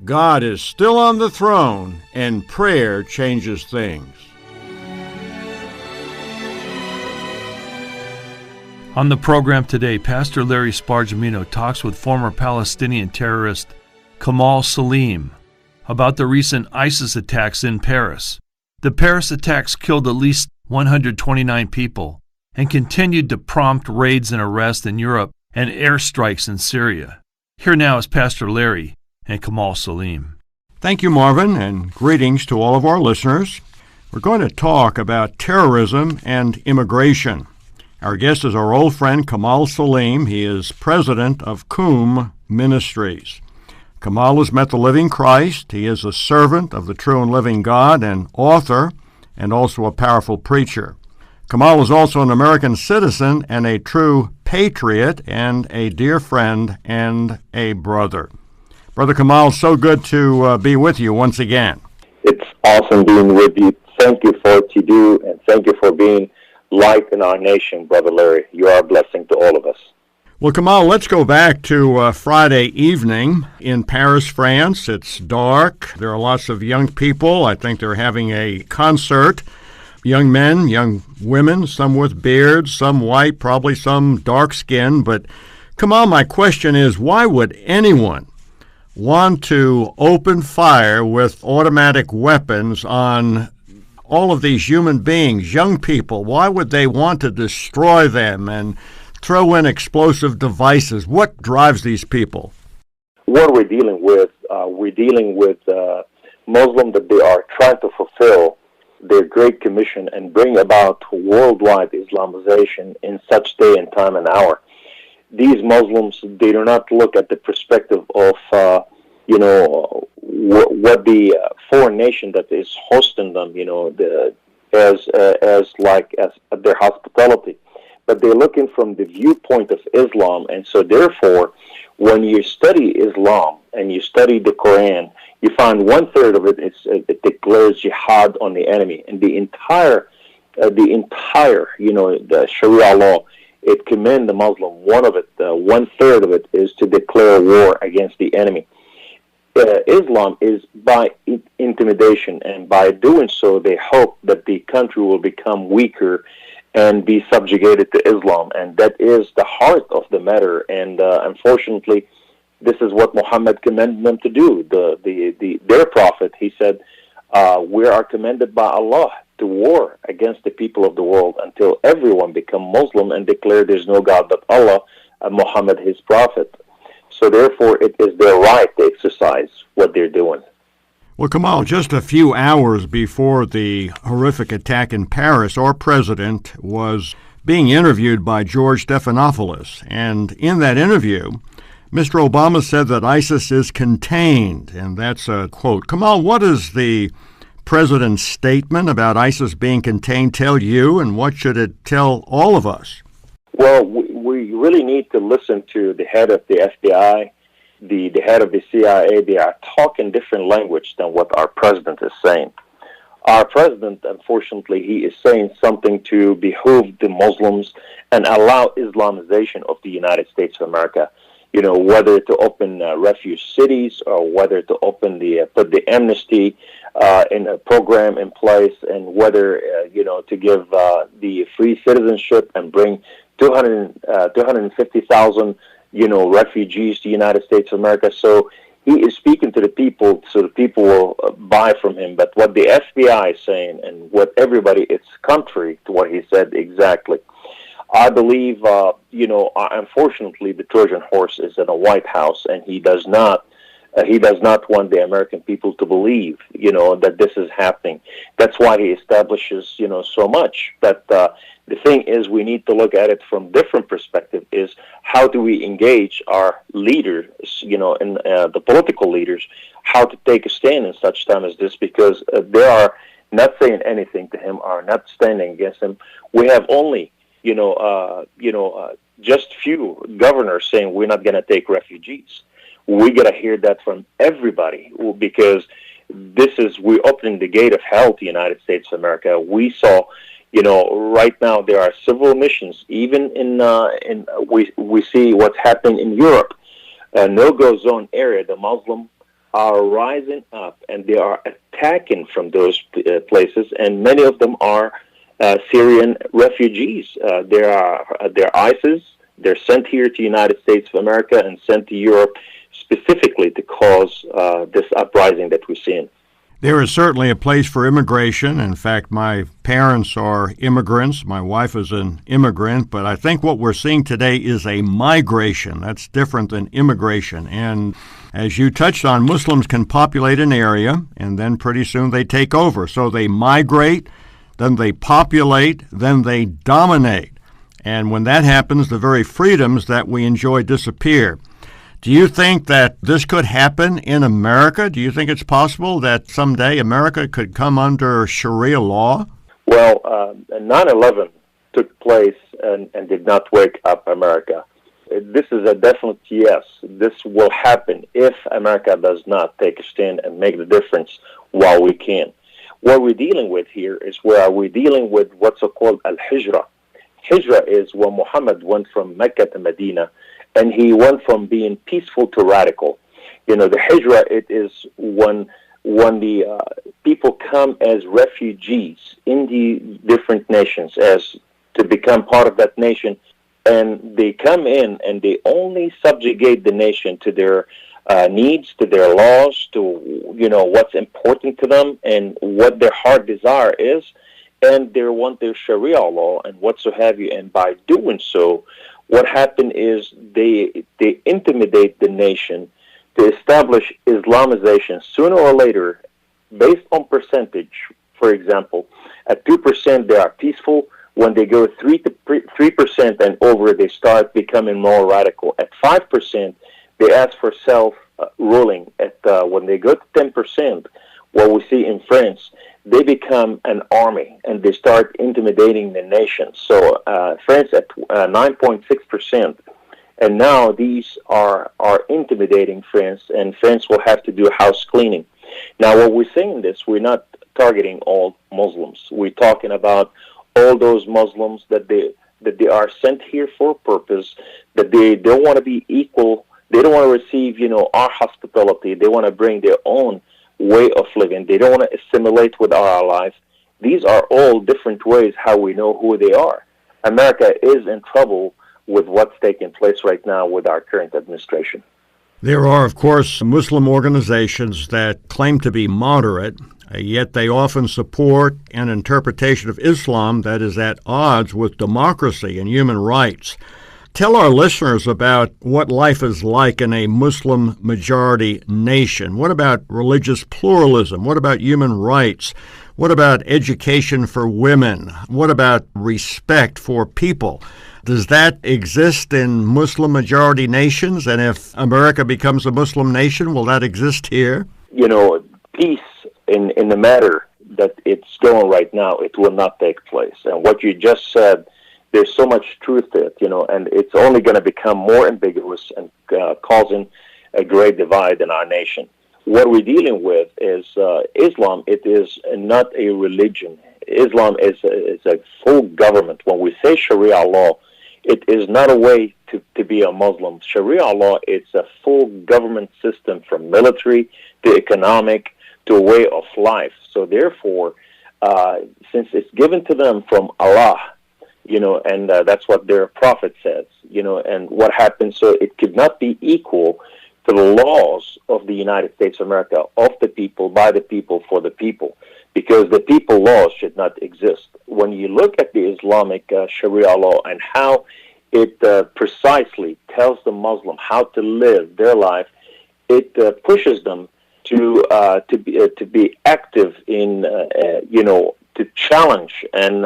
God is still on the throne, and prayer changes things. On the program today, Pastor Larry Spargimino talks with former Palestinian terrorist Kamal Salim about the recent ISIS attacks in Paris. The Paris attacks killed at least 129 people and continued to prompt raids and arrests in Europe and airstrikes in Syria. Here now is Pastor Larry and Kamal Salim. Thank you, Marvin, and greetings to all of our listeners. We're going to talk about terrorism and immigration. Our guest is our old friend Kamal Salim. He is president of Qum Ministries. Kamal has met the living Christ. He is a servant of the true and living God, an author, and also a powerful preacher. Kamal is also an American citizen and a true patriot and a dear friend and a brother. Brother Kamal, so good to be with you once again. It's awesome being with you. Thank you for what you do, and thank you for being light in our nation, Brother Larry. You are a blessing to all of us. Well, Kamal, let's go back to Friday evening in Paris, France. It's dark. There are lots of young people. I think they're having a concert. Young men, young women, some with beards, some white, probably some dark-skinned. But, Kamal, my question is, why would anyone want to open fire with automatic weapons on all of these human beings, young people? Why would they want to destroy them and throw in explosive devices? What drives these people? What we're dealing with Muslims that they are trying to fulfill their Great Commission and bring about worldwide Islamization in such day and time and hour. These Muslims, they do not look at the perspective of, what the foreign nation that is hosting them, as their hospitality. But they're looking from the viewpoint of Islam, and so therefore, when you study Islam and you study the Quran, you find 1/3 of it declares jihad on the enemy, and the entire, the Sharia law, it commands the Muslim. 1/3 of it is to declare war against the enemy. Islam is by intimidation, and by doing so, they hope that the country will become weaker and be subjugated to Islam, and that is the heart of the matter. And unfortunately, this is what Muhammad commanded them to do. Their prophet, he said, we are commanded by Allah to war against the people of the world until everyone become Muslim and declare there's no God but Allah and Muhammad his prophet. So therefore, it is their right to exercise what they're doing. Well, Kamal, just a few hours before the horrific attack in Paris, our president was being interviewed by George Stephanopoulos. And in that interview, Mr. Obama said that ISIS is contained, and that's a quote. Kamal, what does the president's statement about ISIS being contained tell you, and what should it tell all of us? Well, we really need to listen to the head of the FBI, the head of the CIA. They are talking different language than what our president is saying. Our president, unfortunately, he is saying something to behoove the Muslims and allow Islamization of the United States of America. Whether to open refuge cities or whether to open put the amnesty in a program in place, and whether to give the free citizenship and bring 250,000 refugees to the United States of America. So he is speaking to the people, so the people will buy from him. But what the FBI is saying and what everybody, it's contrary to what he said exactly. I believe, unfortunately, the Trojan horse is in the White House, and he does not want the American people to believe, that this is happening. That's why he establishes, so much. But the thing is, we need to look at it from different perspective. Is how do we engage our leaders, and the political leaders, how to take a stand in such time as this, because they are not saying anything to him, are not standing against him. We have only just few governors saying we're not going to take refugees. We got to hear that from everybody, because we're opening the gate of hell to the United States of America. We saw, right now there are civil missions, even we see what's happening in Europe, no-go zone area. The Muslim are rising up, and they are attacking from those places, and many of them are Syrian refugees. They're ISIS. They're sent here to the United States of America and sent to Europe specifically to cause this uprising that we're seeing. There is certainly a place for immigration. In fact, my parents are immigrants. My wife is an immigrant. But I think what we're seeing today is a migration. That's different than immigration. And as you touched on, Muslims can populate an area, and then pretty soon they take over. So they migrate, then they populate, then they dominate. And when that happens, the very freedoms that we enjoy disappear. Do you think that this could happen in America? Do you think it's possible that someday America could come under Sharia law? Well, 9/11 took place and did not wake up America. This is a definite yes. This will happen if America does not take a stand and make the difference while we can. What we're dealing with here is where we're dealing with what's called al-hijra. Hijra is when Muhammad went from Mecca to Medina, and he went from being peaceful to radical. The hijra, it is when the people come as refugees in the different nations as to become part of that nation, and they come in and they only subjugate the nation to their needs, to their laws, to what's important to them and what their heart desire is, and they want their Sharia law and what have you. And by doing so, what happened is they intimidate the nation to establish Islamization sooner or later, based on percentage. For example, at 2% they are peaceful. When they go 3% and over, they start becoming more radical. At 5%, they ask for self-ruling. When they go to 10%, what we see in France, they become an army and they start intimidating the nation. So France at 9.6%, and now these are intimidating France, and France will have to do house cleaning. Now, what we're saying this, we're not targeting all Muslims. We're talking about all those Muslims that they are sent here for a purpose, that they don't want to be equal. They don't want to receive, our hospitality. They want to bring their own way of living. They don't want to assimilate with our life. These are all different ways how we know who they are. America is in trouble with what's taking place right now with our current administration. There are, of course, Muslim organizations that claim to be moderate, yet they often support an interpretation of Islam that is at odds with democracy and human rights. Tell our listeners about what life is like in a Muslim-majority nation. What about religious pluralism? What about human rights? What about education for women? What about respect for people? Does that exist in Muslim-majority nations? And if America becomes a Muslim nation, will that exist here? Peace in the matter that it's going right now, it will not take place. And what you just said, there's so much truth to it, and it's only going to become more ambiguous and causing a great divide in our nation. What we're dealing with is Islam. It is not a religion. Islam is a full government. When we say Sharia law, it is not a way to be a Muslim. Sharia law, it's a full government system from military to economic to a way of life. So therefore, since it's given to them from Allah, and that's what their prophet says, and what happens, so it could not be equal to the laws of the United States of America, of the people, by the people, for the people, because the people laws should not exist. When you look at the Islamic Sharia law and how it precisely tells the Muslim how to live their life, it pushes them to be active in, to challenge and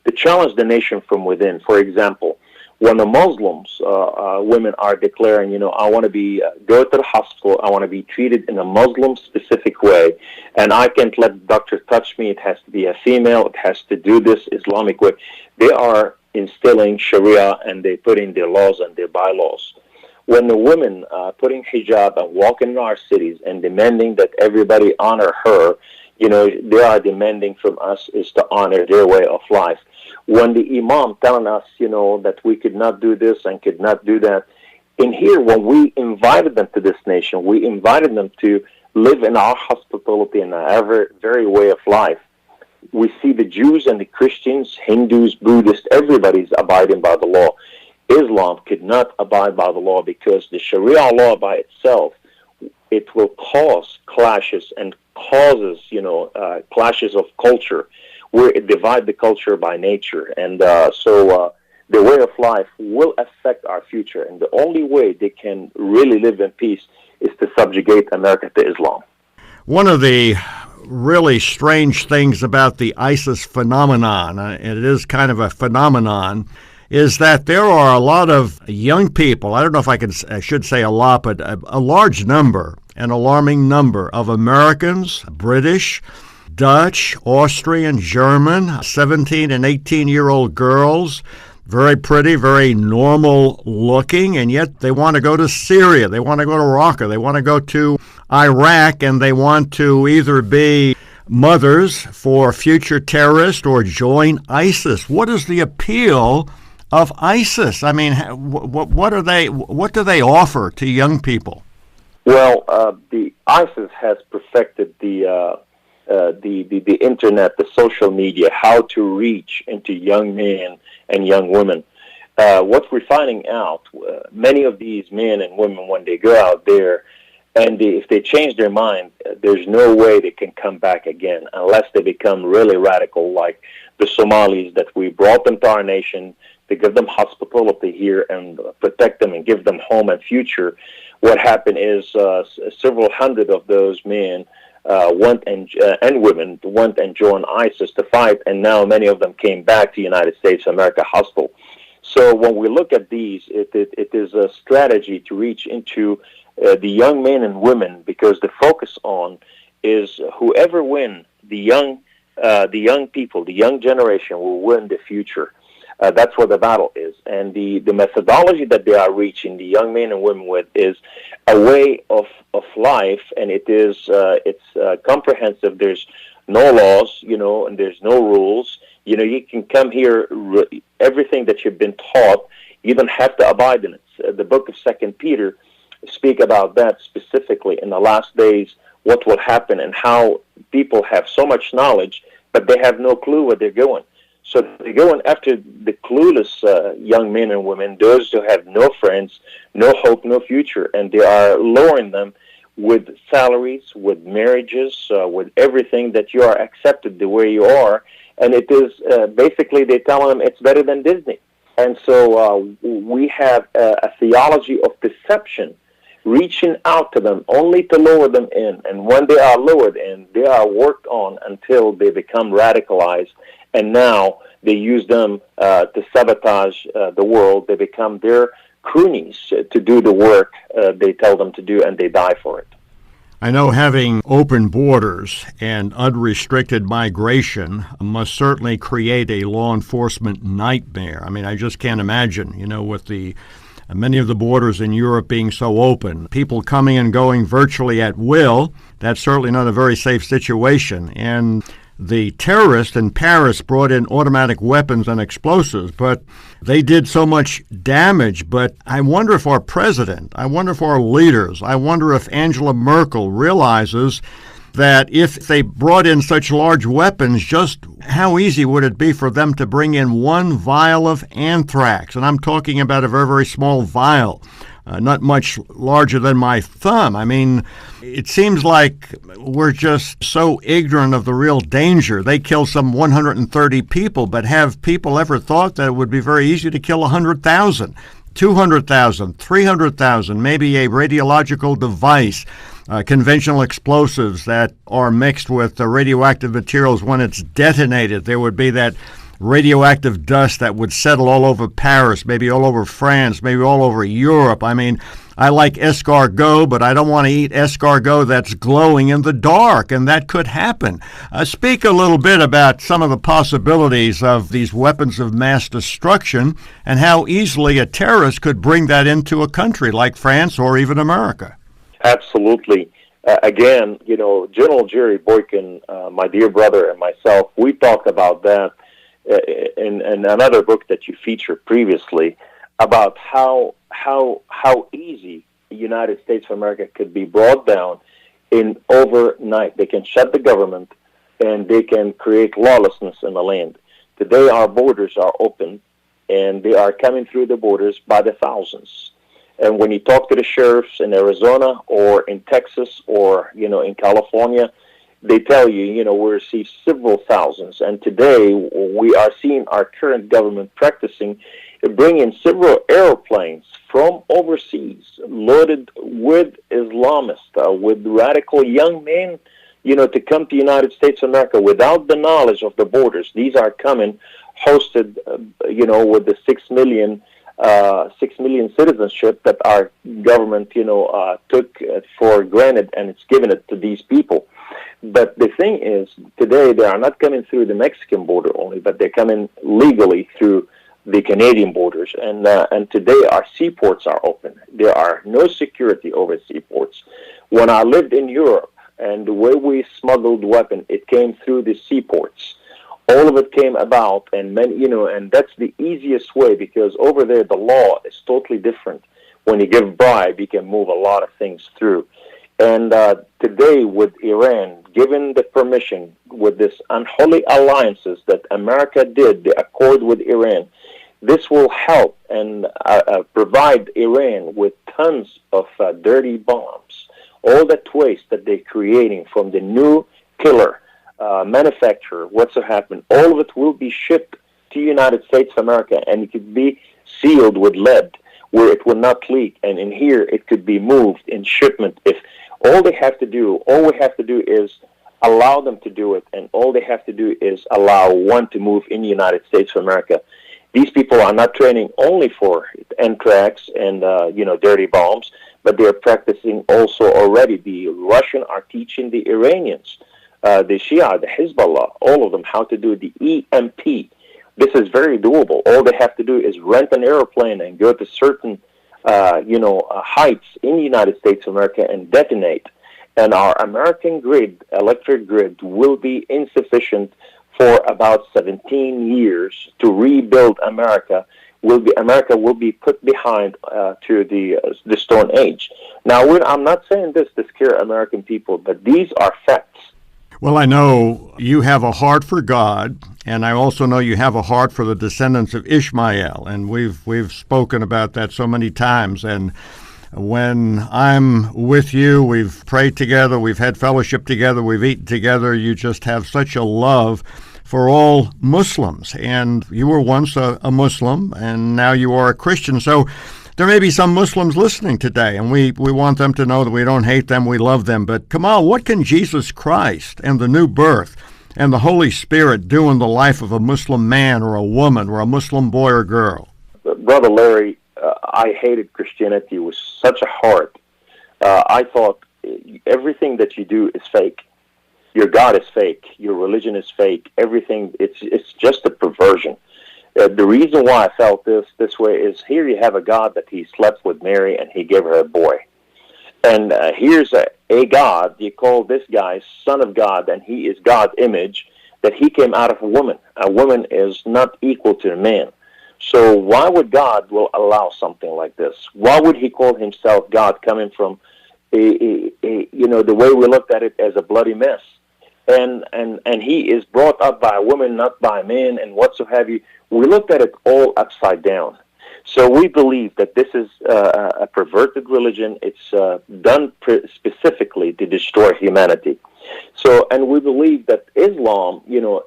to challenge the nation from within. For example, when the Muslims, women are declaring, I want to go to the hospital, I want to be treated in a Muslim-specific way, and I can't let the doctor touch me, it has to be a female, it has to do this Islamic way. They are instilling Sharia, and they put in their laws and their bylaws. When the women putting hijab and walking in our cities and demanding that everybody honor her, they are demanding from us is to honor their way of life. When the imam telling us, that we could not do this and could not do that, In here, when we invited them to this nation, we invited them to live in our hospitality and our very way of life. We see the Jews and the Christians, Hindus, Buddhists, everybody's abiding by the law. Islam could not abide by the law because the Sharia law by itself, it will cause clashes and causes, clashes of culture where it divides the culture by nature. And so the way of life will affect our future. And the only way they can really live in peace is to subjugate America to Islam. One of the really strange things about the ISIS phenomenon, and it is kind of a phenomenon, is that there are a lot of young people, I don't know if I should say a lot, but a large number, an alarming number of Americans, British, Dutch, Austrian, German, 17 and 18-year-old girls, very pretty, very normal looking, and yet they want to go to Syria, they want to go to Raqqa, they want to go to Iraq, and they want to either be mothers for future terrorists or join ISIS. What is the appeal of ISIS? I mean, what do they offer to young people? Well, the ISIS has perfected the internet, the social media, how to reach into young men and young women. What we're finding out, many of these men and women, when they go out there, and if they change their mind, there's no way they can come back again unless they become really radical, like the Somalis that we brought them to our nation to give them hospitality here and protect them and give them home and future. What happened is several hundred of those men went and women went and joined ISIS to fight, and now many of them came back to United States of America hostile. So when we look at these, it is a strategy to reach into the young men and women, because the focus on is whoever win, the young people, the young generation will win the future. That's what the battle is. And the methodology that they are reaching the young men and women with is a way of life, and it's comprehensive. There's no laws, and there's no rules. You can come here, everything that you've been taught, you don't have to abide in it. The book of 2 Peter speak about that specifically in the last days, what will happen and how people have so much knowledge, but they have no clue where they're going. So they're going after the clueless young men and women, those who have no friends, no hope, no future, and they are luring them with salaries, with marriages, with everything that you are accepted the way you are, and it is basically they tell them it's better than Disney. And so we have a theology of deception reaching out to them only to lower them in, and when they are lowered in, they are worked on until they become radicalized. And now they use them to sabotage the world. They become their cronies to do the work they tell them to do, and they die for it. I know having open borders and unrestricted migration must certainly create a law enforcement nightmare. I mean, I just can't imagine, with the many of the borders in Europe being so open, people coming and going virtually at will. That's certainly not a very safe situation. And the terrorists in Paris brought in automatic weapons and explosives, but they did so much damage. But I wonder if our president, I wonder if our leaders, I wonder if Angela Merkel realizes that if they brought in such large weapons, just how easy would it be for them to bring in one vial of anthrax? And I'm talking about a very, very small vial, not much larger than my thumb. I mean, it seems like we're just so ignorant of the real danger. They kill some 130 people, but have people ever thought that it would be very easy to kill 100,000, 200,000, 300,000, maybe a radiological device, conventional explosives that are mixed with radioactive materials? When it's detonated, there would be that radioactive dust that would settle all over Paris, maybe all over France, maybe all over Europe. I mean, I like escargot, but I don't want to eat escargot that's glowing in the dark, and that could happen. Speak a little bit about some of the possibilities of these weapons of mass destruction and how easily a terrorist could bring that into a country like France or even America. Absolutely. Again, General Jerry Boykin, my dear brother, and myself, we talked about that in another book that you featured previously, about how how easy the United States of America could be brought down in overnight. They can shut the government and they can create lawlessness in the land. Today our borders are open and they are coming through the borders by the thousands. And when you talk to the sheriffs in Arizona or in Texas or, in California, they tell you, we receive several thousands. And today we are seeing our current government practicing bringing several airplanes from overseas loaded with Islamists, with radical young men, to come to the United States of America without the knowledge of the borders. These are coming hosted, with the 6 million citizenship that our government, took for granted, and it's given it to these people. But the thing is, today they are not coming through the Mexican border only, but they're coming legally through the Canadian borders. And today our seaports are open. There are no security over seaports. When I lived in Europe, and the way we smuggled weapons, it came through the seaports. All of it came about, and and that's the easiest way, because over there the law is totally different. When you give bribe, you can move a lot of things through. And today with Iran, given the permission with this unholy alliances that America did, the accord with Iran, this will help and provide Iran with tons of dirty bombs. All that waste that they're creating from the new killer manufacturer, what's to happen, all of it will be shipped to the United States of America, and it could be sealed with lead where it will not leak. And in here, it could be moved in shipment. If all we have to do is allow them to do it, and all they have to do is allow one to move in the United States of America. These people are not training only for anthrax and dirty bombs, but they are practicing also already. The Russians are teaching the Iranians, the Shia, the Hezbollah, all of them, how to do the EMP. This is very doable. All they have to do is rent an airplane and go to certain heights in the United States of America and detonate. And our American grid, electric grid, will be insufficient for about 17 years to rebuild America. America will be put behind to the Stone Age. Now, I'm not saying this to scare American people, but these are facts. Well, I know you have a heart for God, and I also know you have a heart for the descendants of Ishmael, and we've spoken about that so many times. And when I'm with you, we've prayed together, we've had fellowship together, we've eaten together. You just have such a love for all Muslims, and you were once a Muslim, and now you are a Christian. So there may be some Muslims listening today, and we want them to know that we don't hate them, we love them. But Kamal, what can Jesus Christ and the new birth and the Holy Spirit do in the life of a Muslim man or a woman or a Muslim boy or girl? Brother Larry, I hated Christianity with such a heart. I thought everything that you do is fake. Your God is fake. Your religion is fake. Everything, it's just a perversion. The reason why I felt this way is here you have a God that he slept with Mary and he gave her a boy. And here's a God, you call this guy Son of God, and he is God's image, that he came out of a woman. A woman is not equal to a man. So why would God will allow something like this? Why would he call himself God, coming from the way we looked at it as a bloody mess? And he is brought up by a woman, not by a man, and what so have you. We looked at it all upside down. So we believe that this is a perverted religion. It's done specifically to destroy humanity. So, and we believe that Islam,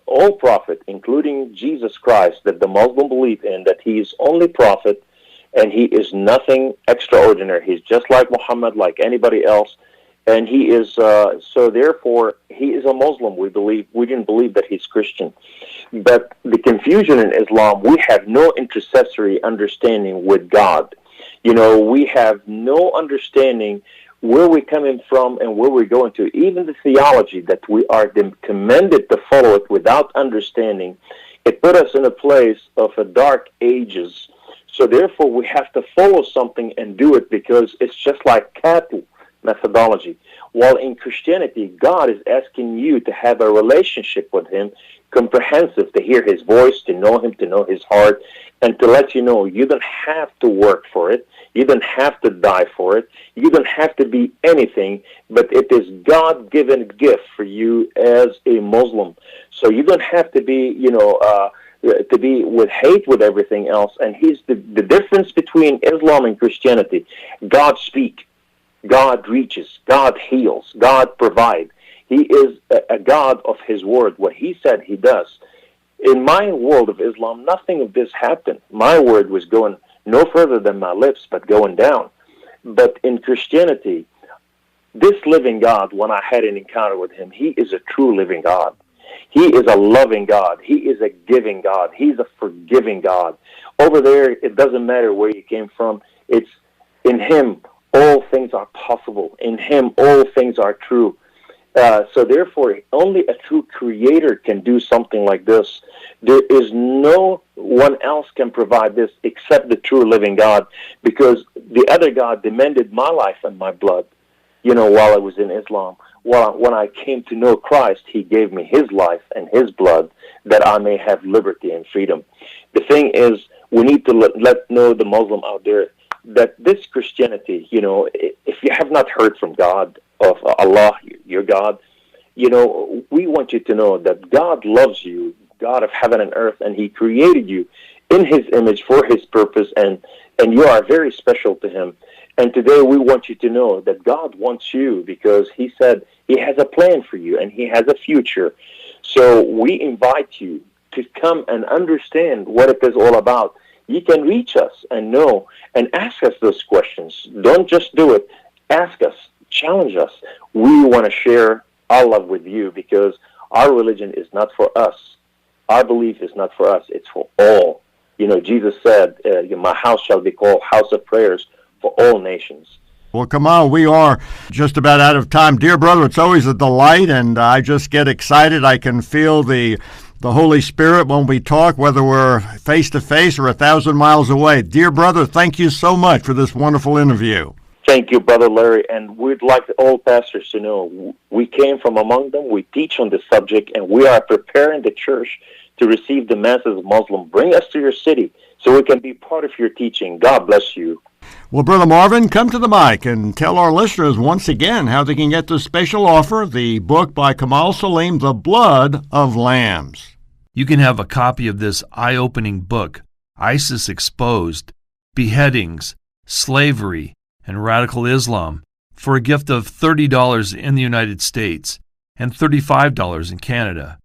all prophet, including Jesus Christ, that the Muslim believe in, that he is only prophet, and he is nothing extraordinary. He's just like Muhammad, like anybody else. And he is, so therefore, he is a Muslim. We didn't believe that he's Christian. But the confusion in Islam, we have no intercessory understanding with God. We have no understanding where we're coming from and where we're going to. Even the theology that we are commanded to follow it without understanding, it put us in a place of a dark ages. So therefore, we have to follow something and do it because it's just like cattle methodology. While in Christianity, God is asking you to have a relationship with Him, comprehensive, to hear His voice, to know Him, to know His heart, and to let you know you don't have to work for it. You don't have to die for it. You don't have to be anything, but it is God-given gift for you as a Muslim. So you don't have to be, to be with hate with everything else. And here's the difference between Islam and Christianity. God speaks. God reaches, God heals, God provides. He is a God of His word. What He said, He does. In my world of Islam, nothing of this happened. My word was going no further than my lips, but going down. But in Christianity, this living God, when I had an encounter with Him, He is a true living God. He is a loving God. He is a giving God. He's a forgiving God. Over there, it doesn't matter where you came from. It's in Him. All things are possible. In Him, all things are true. So therefore, only a true creator can do something like this. There is no one else can provide this except the true living God, because the other God demanded my life and my blood, while I was in Islam. When I came to know Christ, He gave me His life and His blood that I may have liberty and freedom. The thing is, we need to let know the Muslim out there that this Christianity, if you have not heard from God, of Allah, your God, we want you to know that God loves you, God of heaven and earth, and He created you in His image for His purpose, and you are very special to Him. And today we want you to know that God wants you, because He said He has a plan for you and He has a future. So we invite you to come and understand what it is all about. You can reach us and know and ask us those questions. Don't just do it. Ask us. Challenge us. We want to share our love with you, because our religion is not for us. Our belief is not for us. It's for all. Jesus said, my house shall be called house of prayers for all nations. Well, Kamal, we are just about out of time. Dear brother, it's always a delight, and I just get excited. I can feel the Holy Spirit when we talk, whether we're face-to-face or 1,000 miles away. Dear brother, thank you so much for this wonderful interview. Thank you, Brother Larry. And we'd like all pastors to know we came from among them. We teach on this subject, and we are preparing the church to receive the masses of Muslims. Bring us to your city so we can be part of your teaching. God bless you. Well, Brother Marvin, come to the mic and tell our listeners once again how they can get this special offer, the book by Kamal Salim, The Blood of Lambs. You can have a copy of this eye-opening book, ISIS Exposed, Beheadings, Slavery, and Radical Islam, for a gift of $30 in the United States and $35 in Canada.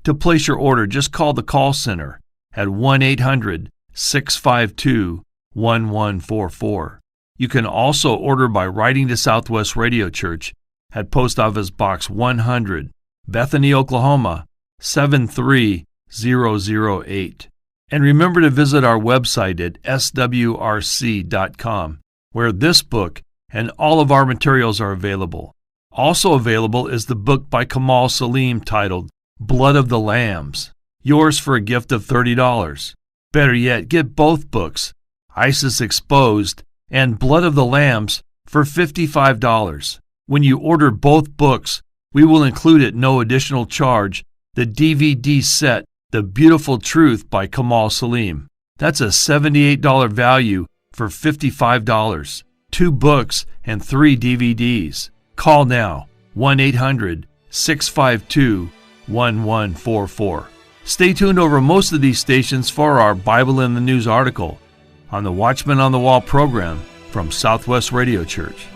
To place your order, just call the call center at 1-800-652-1144. You can also order by writing to Southwest Radio Church at Post Office Box 100, Bethany, Oklahoma, 73008. And remember to visit our website at swrc.com, where this book and all of our materials are available. Also available is the book by Kamal Salim titled Blood of the Lambs, yours for a gift of $30. Better yet, get both books, ISIS Exposed and Blood of the Lambs, for $55. When you order both books, we will include at no additional charge the DVD set, The Beautiful Truth by Kamal Salim. That's a $78 value for $55. 2 books and 3 DVDs. Call now, 1-800-652-1144. Stay tuned over most of these stations for our Bible in the News article on the Watchman on the Wall program from Southwest Radio Church.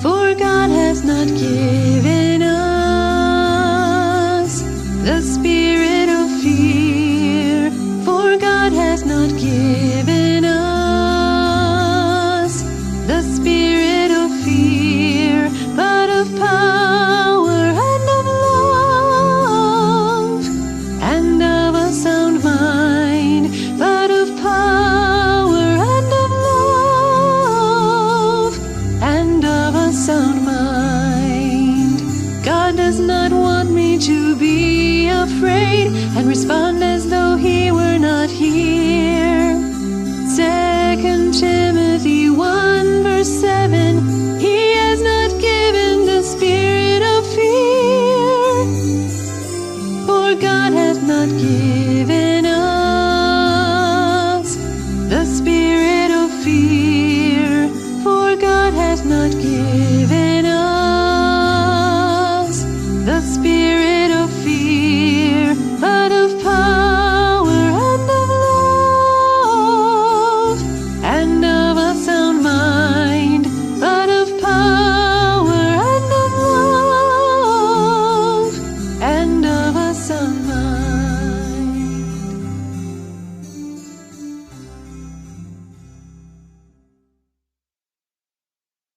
For God has not given us the spirit of fear. For God has not given us the spirit of fear, but of power and of love and of a sound mind, but of power not given.